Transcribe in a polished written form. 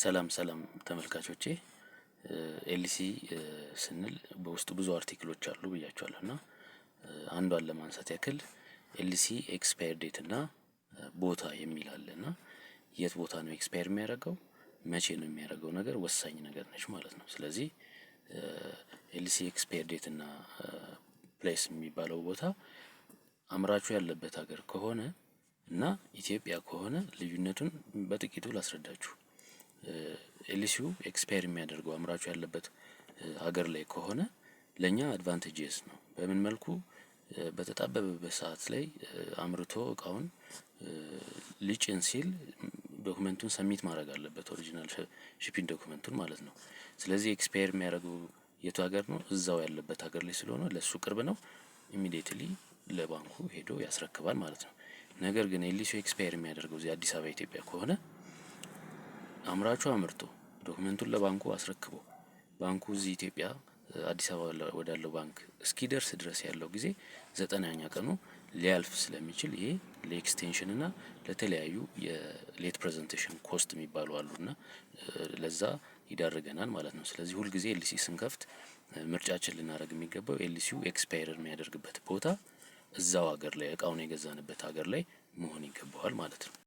ሰላም ተመልካቾቼ ኤልሲ ስንል በውስጡ ብዙ አርቲክሎች አሉ ብያቸዋለሁ እና አንዷን ለማንሳት ያክል ኤልሲ ኤክስፓየር ዴት እና ቦታ የሚል አለና የት ቦታ ነው ኤክስፓየር የሚያደርገው መቼ ነው የሚያደርገው ነገር ወሳኝ ነገር ነች ማለት ነው። ስለዚህ ኤልሲ ኤክስፓየር ዴት እና ፕሌስ የሚባለው ቦታ አምራቹ ያለበት ሀገር ከሆነ እና ኢትዮጵያ ከሆነ ልዩነቱን በጥቂቱ ላስረዳችሁ። ኤልሲው ኤክስፓየር የሚያደርገው አምራቹ ያለበት ሀገር ላይ ከሆነ ለኛ አድቫንቴጅስ ነው። በምን መልኩ? በተጣበበበት ሰዓት ላይ አምርቶ እቃውን ሊጭን ሲል ዶክመንቱን ሰሚት ማድረግ አለበት፣ ኦሪጂናል ሺፒንግ ዶክመንቱን ማለት ነው። ስለዚህ ኤክስፓየር የሚያደርገው የቱ ሀገር ነው? እዛው ያለበት ሀገር ላይ ስለሆነ ለሱ ቅርብ ነው። ኢሚዲየትሊ ለባንኩ ሄዶ ያስረክባል ማለት ነው። ነገር ግን ኤልሲው ኤክስፓየር የሚያደርገው እዚህ አዲስ አበባ ኢትዮጵያ ከሆነ አምራቹ አምርቶ ዶክመንቱን ለባንኩ አስረክቦ ባንኩ እዚህ ኢትዮጵያ አዲስ አበባ ወዳለው ባንክ እስኪደርስ ድረስ ያለው ጊዜ 90ኛ ቀኑ ሊያልፍ ስለሚችል ይሄ ለኤክስቴንሽን እና ለተለያዩ የሌት ፕሬዘንቴሽን ኮስት የሚባሉ አሉና ለዛ ይዳርገናል ማለት ነው። ስለዚህ ሁል ጊዜ ኤልሲ ስንከፍት ምርጫችን ልናደርግ የሚገባው ኤልሲው ኤክስፓየር የሚያደርግበት ቦታ እዛው ሀገር ላይ እቃውን የገዛንበት ሀገር ላይ መሆን ይገባዋል ማለት ነው።